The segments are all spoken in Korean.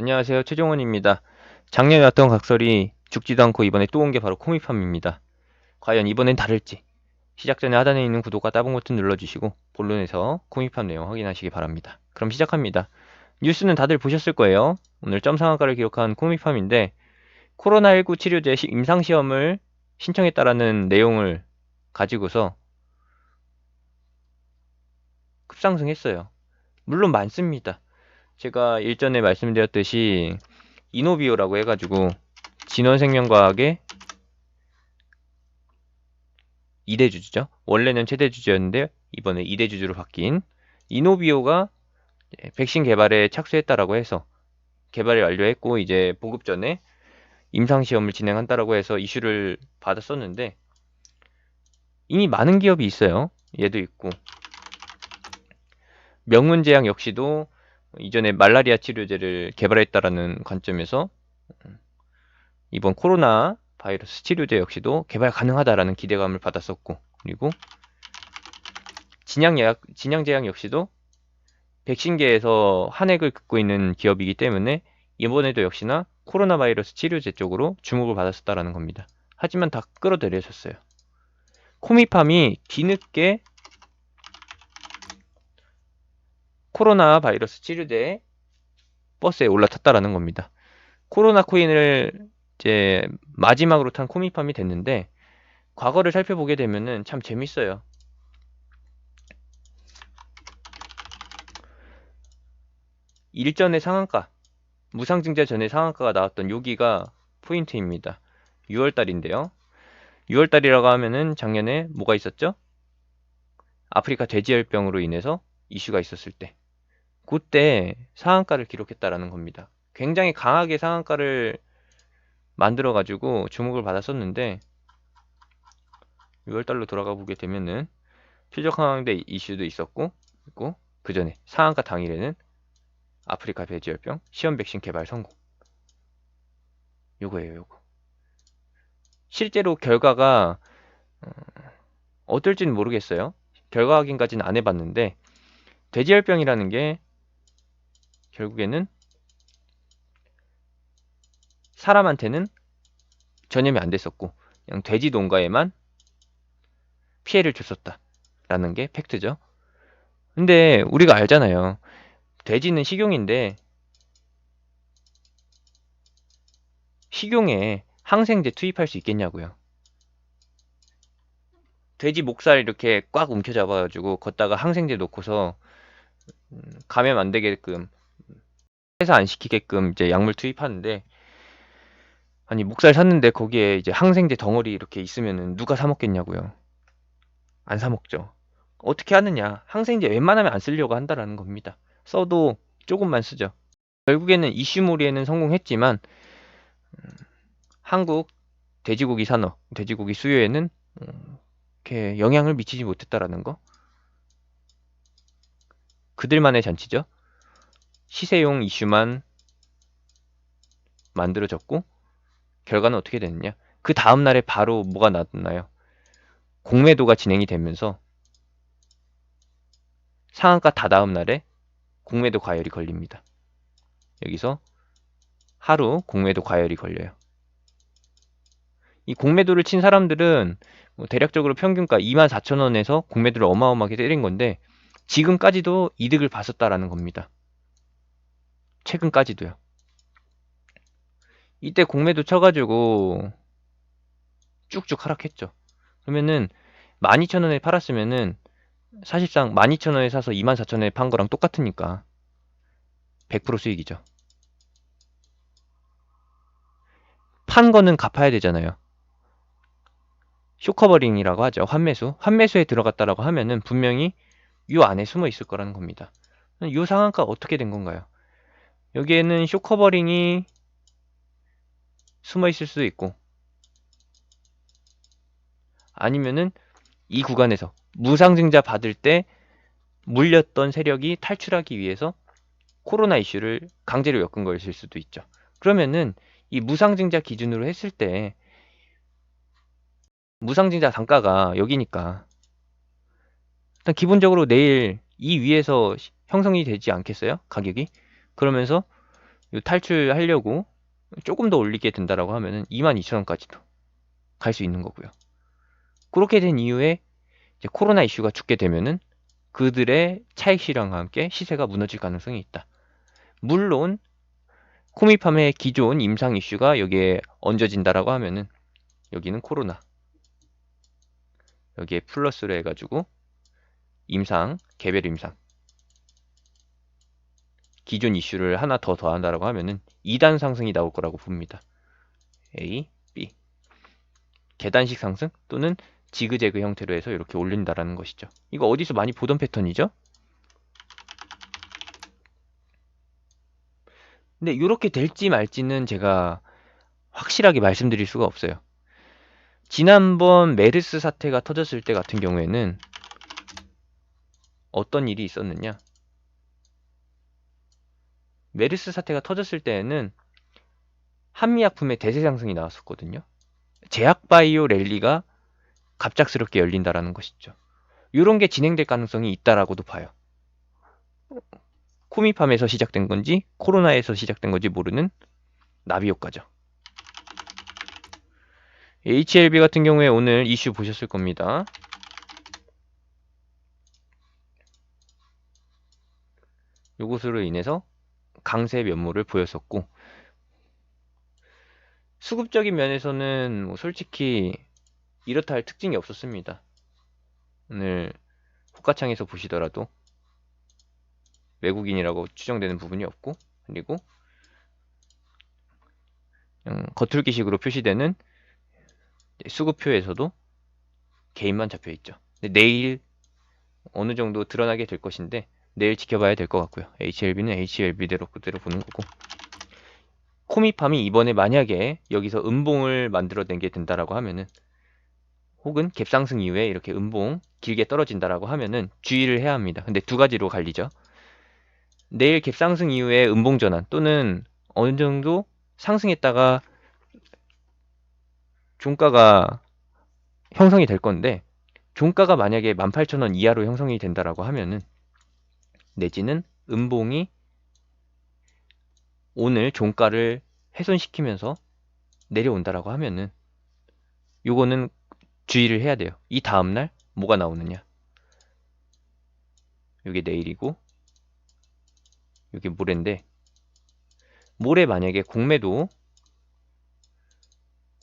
안녕하세요. 최종원입니다. 작년에 왔던 각설이 죽지도 않고 이번에 또 온 게 바로 코미팜입니다. 과연 이번엔 다를지 시작 전에 하단에 있는 구독과 따봉 버튼 눌러주시고 본론에서 코미팜 내용 확인하시기 바랍니다. 그럼 시작합니다. 뉴스는 다들 보셨을 거예요. 오늘 점상한가를 기록한 코미팜인데 코로나19 치료제 임상시험을 신청했다라는 내용을 가지고서 급상승했어요. 물론 많습니다. 제가 일전에 말씀드렸듯이 이노비오라고 해가지고 진원생명과학의 2대 주주죠. 원래는 최대 주주였는데 이번에 2대 주주로 바뀐 이노비오가 백신 개발에 착수했다라고 해서 개발을 완료했고 이제 보급 전에 임상 시험을 진행한다라고 해서 이슈를 받았었는데 이미 많은 기업이 있어요. 얘도 있고 명문제약 역시도 이전에 말라리아 치료제를 개발했다라는 관점에서 이번 코로나 바이러스 치료제 역시도 개발 가능하다라는 기대감을 받았었고 그리고 진양제약 역시도 백신계에서 한획을 긋고 있는 기업이기 때문에 이번에도 역시나 코로나 바이러스 치료제 쪽으로 주목을 받았었다라는 겁니다. 하지만 다 끌어들여졌어요. 코미팜이 뒤늦게 코로나 바이러스 치료제 버스에 올라탔다라는 겁니다. 코로나 코인을 이제 마지막으로 탄 코미팜이 됐는데 과거를 살펴보게 되면은 참 재밌어요. 일전의 상한가, 무상증자 전에 상한가가 나왔던 여기가 포인트입니다. 6월달인데요. 6월달이라고 하면은 작년에 뭐가 있었죠? 아프리카 돼지열병으로 인해서 이슈가 있었을 때 그때 상한가를 기록했다라는 겁니다. 굉장히 강하게 상한가를 만들어 가지고 주목을 받았었는데 6월달로 돌아가 보게 되면은 최적 항황대 이슈도 있었고 그리고 그 전에 상한가 당일에는 아프리카 돼지열병 시험 백신 개발 성공 요거예요 요거. 실제로 결과가 어떨지는 모르겠어요. 결과 확인까지는 안 해봤는데 돼지열병이라는 게 결국에는 사람한테는 전염이 안 됐었고 그냥 돼지 농가에만 피해를 줬었다라는 게 팩트죠. 근데 우리가 알잖아요. 돼지는 식용인데 식용에 항생제 투입할 수 있겠냐고요. 돼지 목살 이렇게 꽉 움켜 잡아가지고 걷다가 항생제 놓고서 감염 안 되게끔 해서 안 시키게끔 이제 약물 투입하는데 아니 목살 샀는데 거기에 이제 항생제 덩어리 이렇게 있으면은 누가 사 먹겠냐고요. 안 사 먹죠. 어떻게 하느냐? 항생제 웬만하면 안 쓰려고 한다라는 겁니다. 써도 조금만 쓰죠. 결국에는 이슈몰이에는 성공했지만 한국 돼지고기 산업, 돼지고기 수요에는 이렇게 영향을 미치지 못했다라는 거. 그들만의 잔치죠. 시세용 이슈만 만들어졌고 결과는 어떻게 됐느냐? 그 다음 날에 바로 뭐가 나왔나요? 공매도가 진행이 되면서 상한가 다 다음 날에 공매도 과열이 걸립니다. 여기서 하루 공매도 과열이 걸려요. 이 공매도를 친 사람들은 뭐 대략적으로 평균가 24,000원에서 공매도를 어마어마하게 때린 건데 지금까지도 이득을 봤었다라는 겁니다. 최근까지도요. 이때 공매도 쳐가지고 쭉쭉 하락했죠. 그러면은 12,000원에 팔았으면은 사실상 12,000원에 사서 24,000원에 판 거랑 똑같으니까 100% 수익이죠. 판 거는 갚아야 되잖아요. 쇼커버링이라고 하죠. 환매수. 환매수에 들어갔다라고 하면은 분명히 요 안에 숨어 있을 거라는 겁니다. 요 상한가 어떻게 된 건가요? 여기에는 쇼커버링이 숨어 있을 수도 있고 아니면은 이 구간에서 무상증자 받을 때 물렸던 세력이 탈출하기 위해서 코로나 이슈를 강제로 엮은 것일 수도 있죠. 그러면은 이 무상증자 기준으로 했을 때 무상증자 단가가 여기니까 일단 기본적으로 내일 이 위에서 형성이 되지 않겠어요? 가격이? 그러면서 요 탈출하려고 조금 더 올리게 된다라고 하면은 22,000원까지도 갈 수 있는 거고요. 그렇게 된 이후에 이제 코로나 이슈가 죽게 되면은 그들의 차익 실현과 함께 시세가 무너질 가능성이 있다. 물론 코미팜의 기존 임상 이슈가 여기에 얹어진다라고 하면은 여기는 코로나, 여기에 플러스로 해가지고 임상, 개별 임상, 기존 이슈를 하나 더 더한다라고 하면은 2단 상승이 나올 거라고 봅니다. A, B. 계단식 상승 또는 지그재그 형태로 해서 이렇게 올린다라는 것이죠. 이거 어디서 많이 보던 패턴이죠? 근데 이렇게 될지 말지는 제가 확실하게 말씀드릴 수가 없어요. 지난번 메르스 사태가 터졌을 때 같은 경우에는 어떤 일이 있었느냐? 메르스 사태가 터졌을 때에는 한미약품의 대세 상승이 나왔었거든요. 제약바이오 랠리가 갑작스럽게 열린다라는 것이죠. 이런 게 진행될 가능성이 있다라고도 봐요. 코미팜에서 시작된 건지 코로나에서 시작된 건지 모르는 나비 효과죠. HLB 같은 경우에 오늘 이슈 보셨을 겁니다. 요것으로 인해서 강세 면모를 보였었고 수급적인 면에서는 뭐 솔직히 이렇다 할 특징이 없었습니다. 오늘 호가창에서 보시더라도 외국인이라고 추정되는 부분이 없고 그리고 겉툴기식으로 표시되는 수급표에서도 개인만 잡혀 있죠. 내일 어느 정도 드러나게 될 것인데 내일 지켜봐야 될 것 같고요. HLB는 HLB대로 그대로 보는 거고 코미팜이 이번에 만약에 여기서 음봉을 만들어낸 게 된다라고 하면은 혹은 갭상승 이후에 이렇게 음봉 길게 떨어진다라고 하면은 주의를 해야 합니다. 근데 두 가지로 갈리죠. 내일 갭상승 이후에 음봉 전환 또는 어느 정도 상승했다가 종가가 형성이 될 건데 종가가 만약에 18,000원 이하로 형성이 된다라고 하면은 내지는 음봉이 오늘 종가를 훼손시키면서 내려온다라고 하면은 요거는 주의를 해야 돼요. 이 다음날 뭐가 나오느냐. 요게 내일이고 요게 모레인데 모레 만약에 공매도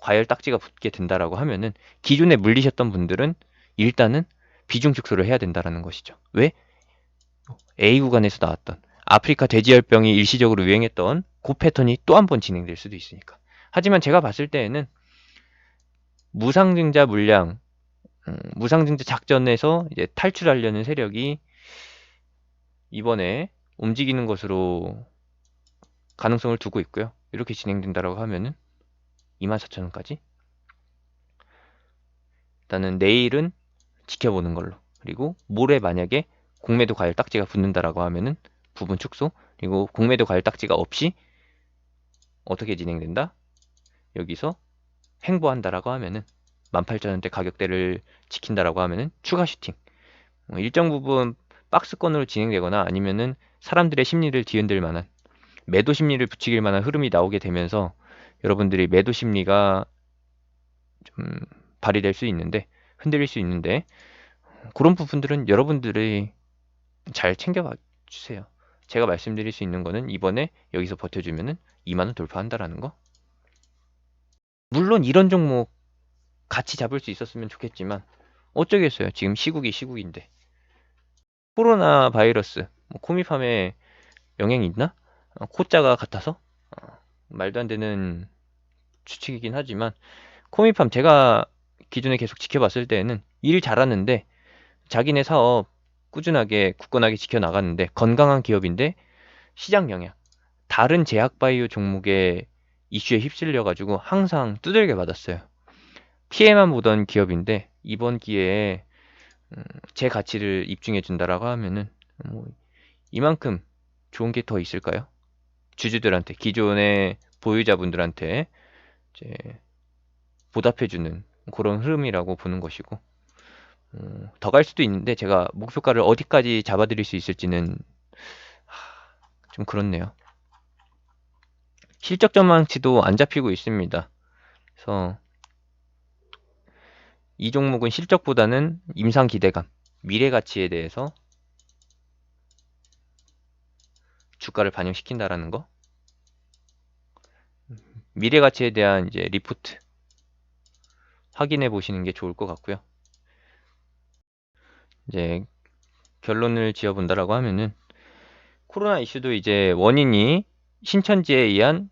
과열 딱지가 붙게 된다라고 하면은 기존에 물리셨던 분들은 일단은 비중 축소를 해야 된다라는 것이죠. 왜? A 구간에서 나왔던 아프리카 돼지열병이 일시적으로 유행했던 그 패턴이 또 한 번 진행될 수도 있으니까. 하지만 제가 봤을 때에는 무상증자 물량, 무상증자 작전에서 이제 탈출하려는 세력이 이번에 움직이는 것으로 가능성을 두고 있고요. 이렇게 진행된다라고 하면은 24,000원까지. 일단은 내일은 지켜보는 걸로. 그리고 모레 만약에 공매도 과열 딱지가 붙는다라고 하면은 부분 축소. 그리고 공매도 과열 딱지가 없이 어떻게 진행된다? 여기서 횡보한다라고 하면은 18,000원대 가격대를 지킨다라고 하면은 추가 슈팅. 일정 부분 박스권으로 진행되거나 아니면은 사람들의 심리를 뒤흔들 만한 매도 심리를 붙이길 만한 흐름이 나오게 되면서 여러분들이 매도 심리가 좀 발휘될 수 있는데 흔들릴 수 있는데 그런 부분들은 여러분들이 잘 챙겨봐 주세요. 제가 말씀드릴 수 있는 거는 이번에 여기서 버텨주면은 2만 원 돌파한다라는 거. 물론 이런 종목 같이 잡을 수 있었으면 좋겠지만 어쩌겠어요. 지금 시국이 시국인데 코로나 바이러스 코미팜에 영향이 있나? 코자가 같아서 말도 안 되는 추측이긴 하지만 코미팜 제가 기존에 계속 지켜봤을 때에는 일 잘하는데 자기네 사업 꾸준하게 굳건하게 지켜나가는데 건강한 기업인데 시장 영향 다른 제약바이오 종목의 이슈에 휩쓸려가지고 항상 두들겨 맞았어요. 피해만 보던 기업인데 이번 기회에 제 가치를 입증해 준다라고 하면은 뭐 이만큼 좋은 게 더 있을까요? 주주들한테 기존의 보유자분들한테 이제 보답해주는 그런 흐름이라고 보는 것이고 더 갈 수도 있는데 제가 목표가를 어디까지 잡아드릴 수 있을지는 좀 그렇네요. 실적 전망치도 안 잡히고 있습니다. 그래서 이 종목은 실적보다는 임상 기대감, 미래 가치에 대해서 주가를 반영시킨다라는 거. 미래 가치에 대한 이제 리포트 확인해 보시는 게 좋을 것 같고요. 이제 결론을 지어 본다라고 하면은 코로나 이슈도 이제 원인이 신천지에 의한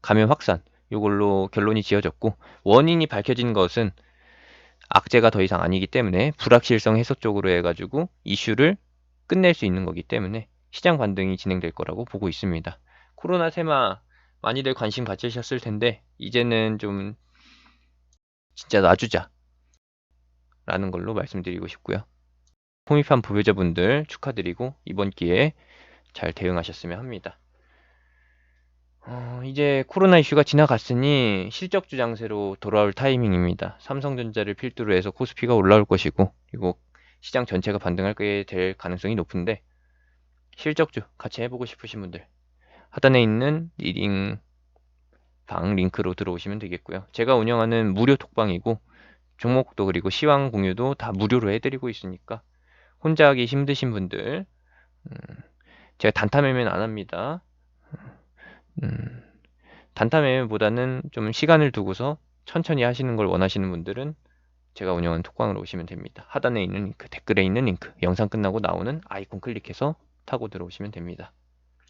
감염 확산, 이걸로 결론이 지어졌고, 원인이 밝혀진 것은 악재가 더 이상 아니기 때문에 불확실성 해소 쪽으로 해가지고 이슈를 끝낼 수 있는 거기 때문에 시장 반등이 진행될 거라고 보고 있습니다. 코로나 테마 많이들 관심 가지셨을 텐데 이제는 좀 진짜 놔주자 라는 걸로 말씀드리고 싶고요. 포미판 보유자분들 축하드리고 이번 기회에 잘 대응하셨으면 합니다. 이제 코로나 이슈가 지나갔으니 실적주 장세로 돌아올 타이밍입니다. 삼성전자를 필두로 해서 코스피가 올라올 것이고, 그리고 시장 전체가 반등하게 될 가능성이 높은데, 실적주 같이 해보고 싶으신 분들, 하단에 있는 리딩 방 링크로 들어오시면 되겠고요. 제가 운영하는 무료 톡방이고, 종목도 그리고 시황 공유도 다 무료로 해드리고 있으니까, 혼자 하기 힘드신 분들, 음, 제가 단타 매매는 안 합니다. 음, 단타 매매보다는 좀 시간을 두고서 천천히 하시는 걸 원하시는 분들은 제가 운영하는 톡방으로 오시면 됩니다. 하단에 있는 링크, 댓글에 있는 링크, 영상 끝나고 나오는 아이콘 클릭해서 타고 들어오시면 됩니다.